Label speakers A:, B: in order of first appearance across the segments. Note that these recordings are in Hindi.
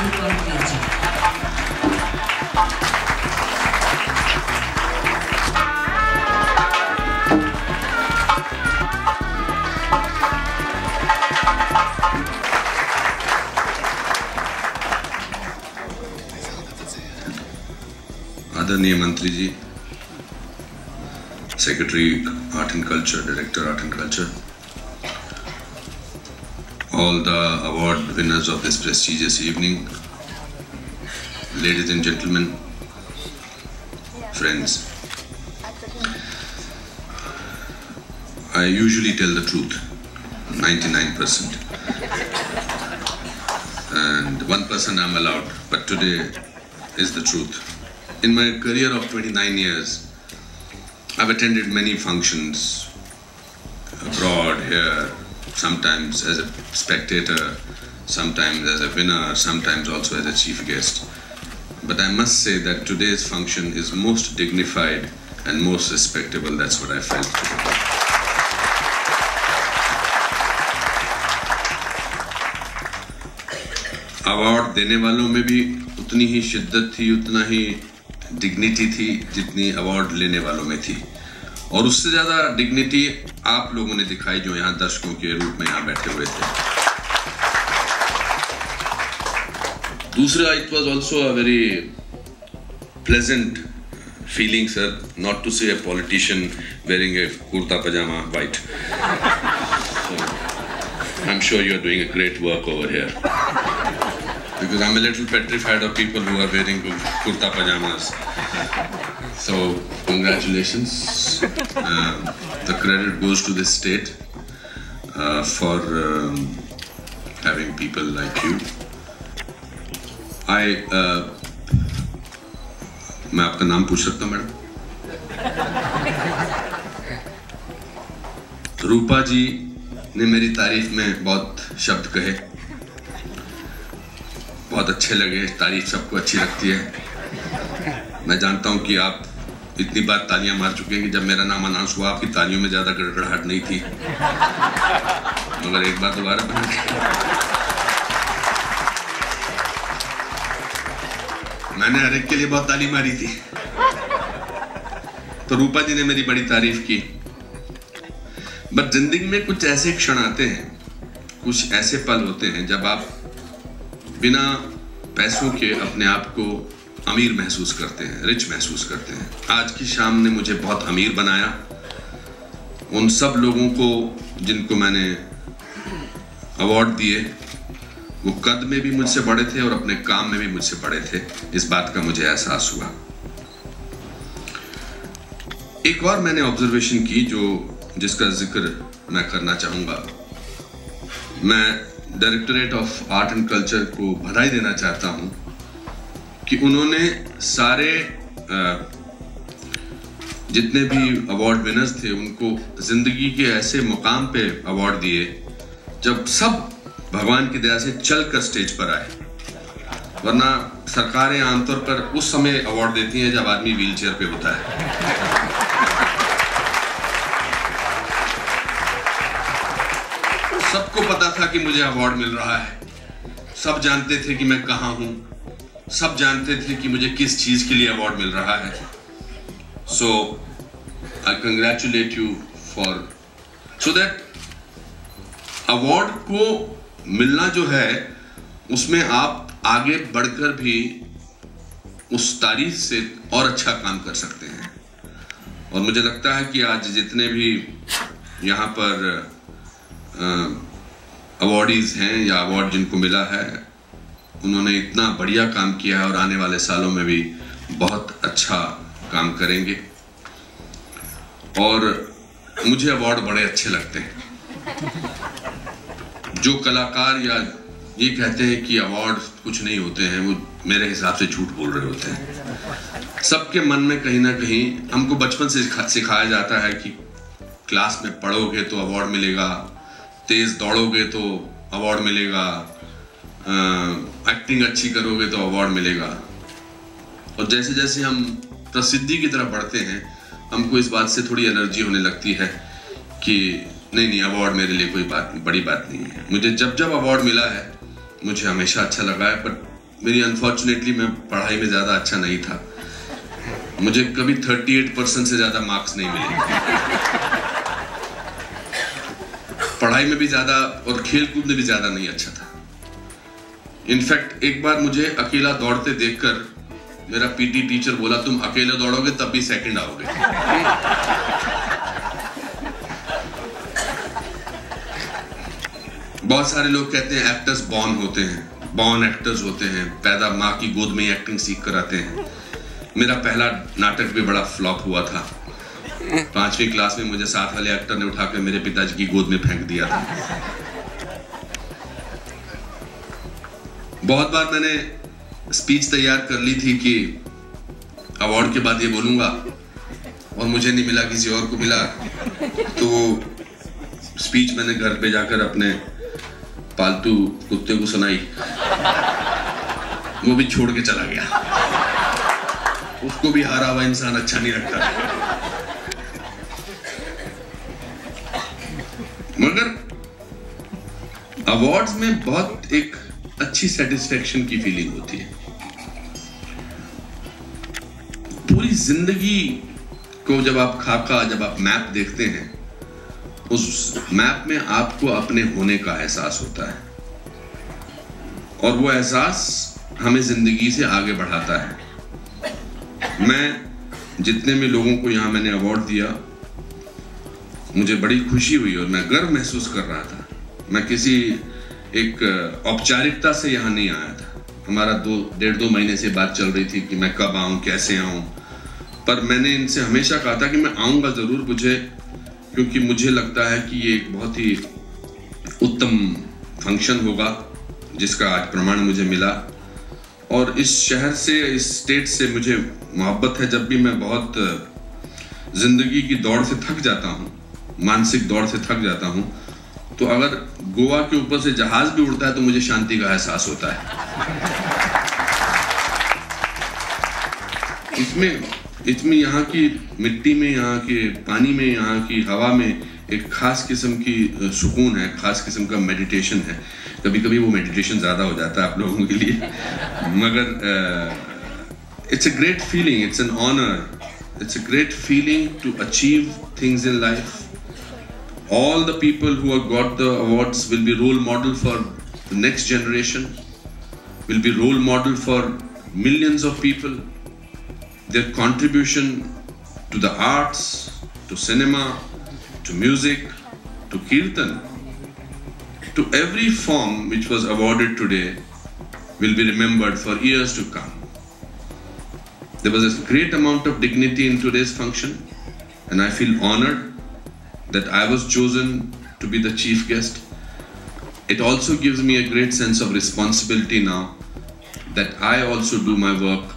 A: लाल कर्णवीर जी।
B: आदरणीय मंत्री जी, secretary art and culture, director art and culture, all the award winners of this prestigious evening, ladies and gentlemen, friends, I usually tell the truth 99%, and 1% I'm allowed, but today is the truth. In my career of 29 years, I've attended many functions abroad, here, sometimes as a spectator, sometimes as a winner, sometimes also as a chief guest. But I must say that today's function is most dignified and most respectable. That's what I felt today. Award देने वालों में भी उतनी ही शिद्दत थी, उतना ही डिग्निटी थी जितनी अवार्ड लेने वालों में थी, और उससे ज्यादा डिग्निटी आप लोगों ने दिखाई जो यहाँ दर्शकों के रूप में यहाँ बैठे हुए थे। दूसरा, it was also a very pleasant feeling sir, not to say a politician wearing a kurta pyjama white. I am sure you are doing a great work over here, because I'm a little petrified of people who are wearing kurta pajamas. So congratulations. The credit goes to this state for having people like you. मैं आपका नाम पूछ सकता हूँ मैडम? रूपा जी ने मेरी तारीफ में बहुत शब्द कहे, बहुत अच्छे लगे। तारीफ सबको अच्छी लगती है। मैं जानता हूं कि आप इतनी बार तालियां मार चुके हैं कि जब मेरा नाम अनाउंस हुआ आपकी तालियों में ज्यादा गड़गड़ाहट नहीं थी, मगर एक बार दोबारा बना मैंने हर एक के लिए बहुत ताली मारी थी। तो रूपा जी ने मेरी बड़ी तारीफ की। बट जिंदगी में कुछ ऐसे क्षण आते हैं, कुछ ऐसे पल होते हैं जब आप बिना पैसों के अपने आप को अमीर महसूस करते हैं, रिच महसूस करते हैं। आज की शाम ने मुझे बहुत अमीर बनाया। उन सब लोगों को जिनको मैंने अवार्ड दिए, वो कद में भी मुझसे बड़े थे और अपने काम में भी मुझसे बड़े थे। इस बात का मुझे एहसास हुआ। एक और मैंने ऑब्जर्वेशन की जिसका जिक्र मैं करना चाहूंगा। मैं directorate of art and culture को बधाई देना चाहता हूं कि उन्होंने सारे जितने भी अवार्ड विनर्स थे उनको जिंदगी के ऐसे मुकाम पे अवार्ड दिए जब सब भगवान की दया से चलकर स्टेज पर आए। वरना सरकारें आमतौर पर उस समय अवार्ड देती हैं जब आदमी व्हीलचेयर पे होता है। सबको पता था कि मुझे अवार्ड मिल रहा है, सब जानते थे कि मैं कहां हूं, सब जानते थे कि मुझे किस चीज के लिए अवार्ड मिल रहा है। So I congratulate you for so that award को मिलना जो है उसमें आप आगे बढ़कर भी उस तारीफ से और अच्छा काम कर सकते हैं। और मुझे लगता है कि आज जितने भी यहाँ पर अवार्डीज हैं या अवार्ड जिनको मिला है, उन्होंने इतना बढ़िया काम किया है और आने वाले सालों में भी बहुत अच्छा काम करेंगे। और मुझे अवार्ड बड़े अच्छे लगते हैं। जो कलाकार या ये कहते हैं कि अवार्ड कुछ नहीं होते हैं, वो मेरे हिसाब से झूठ बोल रहे होते हैं। सबके मन में कहीं ना कहीं हमको बचपन से सिखाया जाता है कि क्लास में पढ़ोगे तो अवार्ड मिलेगा, तेज दौड़ोगे तो अवार्ड मिलेगा, एक्टिंग अच्छी करोगे तो अवार्ड मिलेगा। और जैसे जैसे हम प्रसिद्धि की तरफ बढ़ते हैं हमको इस बात से थोड़ी एनर्जी होने लगती है कि नहीं अवार्ड मेरे लिए कोई बड़ी बात नहीं है। मुझे जब अवार्ड मिला है मुझे हमेशा अच्छा लगा है, बट मेरी अनफॉर्चुनेटली मैं पढ़ाई में ज़्यादा अच्छा नहीं था। मुझे कभी 38% से ज़्यादा मार्क्स नहीं मिले। पढ़ाई में भी ज़्यादा और खेल कूद में भी ज़्यादा नहीं अच्छा था। इनफैक्ट एक बार मुझे अकेला दौड़ते देखकर मेरा पीटी टीचर बोला, तुम अकेले दौड़ोगे तब भी सेकंड आओगे। बहुत सारे लोग कहते हैं एक्टर्स बॉर्न होते हैं, बॉर्न एक्टर्स होते हैं, पैदा माँ की गोद में ही एक्टिंग सीख कर आते हैं। मेरा पहला नाटक भी बड़ा फ्लॉप हुआ था। 5वीं क्लास में मुझे साथ वाले एक्टर ने उठाकर मेरे पिताजी की गोद में फेंक दिया था। बहुत बार मैंने स्पीच तैयार कर ली थी कि अवार्ड के बाद ये बोलूंगा, और मुझे नहीं मिला, किसी और को मिला। तो स्पीच मैंने घर पे जाकर अपने पालतू कुत्ते को सुनाई, वो भी छोड़ के चला गया। उसको भी हारा हुआ इंसान अच्छा नहीं लगता। मगर अवार्ड्स में बहुत एक अच्छी सेटिस्फेक्शन की फीलिंग होती है। पूरी जिंदगी को जब आप खाका, जब आप मैप देखते हैं, उस मैप में आपको अपने होने का एहसास होता है, और वो एहसास हमें जिंदगी से आगे बढ़ाता है। मैं जितने भी लोगों को यहाँ मैंने अवार्ड दिया, मुझे बड़ी खुशी हुई और मैं गर्व महसूस कर रहा था। मैं किसी एक औपचारिकता से यहाँ नहीं आया था। हमारा 1.5-2 महीने से बात चल रही थी कि मैं कब आऊँ, कैसे आऊँ, पर मैंने इनसे हमेशा कहा था कि मैं आऊँगा ज़रूर, क्योंकि मुझे लगता है कि ये एक बहुत ही उत्तम फंक्शन होगा जिसका आज प्रमाण मुझे मिला। और इस शहर से, इस स्टेट से मुझे मोहब्बत है। जब भी मैं बहुत जिंदगी की दौड़ से थक जाता हूँ, मानसिक दौड़ से थक जाता हूँ, तो अगर गोवा के ऊपर से जहाज भी उड़ता है तो मुझे शांति का एहसास होता है। इसमें यहाँ की मिट्टी में, यहाँ के पानी में, यहाँ की हवा में एक खास किस्म की सुकून है, खास किस्म का मेडिटेशन है। कभी कभी वो मेडिटेशन ज़्यादा हो जाता है आप लोगों के लिए, मगर it's a great feeling, it's an honour, it's a great feeling to achieve things in life. All the people who have got the awards will be role model for the next generation, will be role model for millions of people. Their contribution to the arts, to cinema, to music, to kirtan, to every form which was awarded today will be remembered for years to come. There was a great amount of dignity in today's function, and I feel honored that I was chosen to be the chief guest. It also gives me a great sense of responsibility now that I also do my work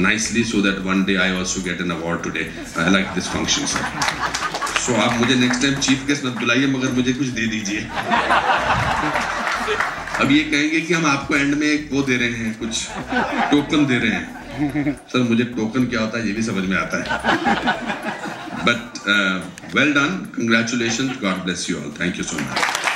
B: nicely so that one day I also get an award today. I like this function, sir. So आप मुझे next time chief guest मत बुलाइए, मगर मुझे कुछ दे दीजिए. अब ये कहेंगे कि हम आपको एंड में एक वो दे रहे हैं, कुछ टोकन दे रहे हैं. सर मुझे टोकन क्या होता है ये भी समझ में आता है. But well done, congratulations, God bless you all. Thank you so much.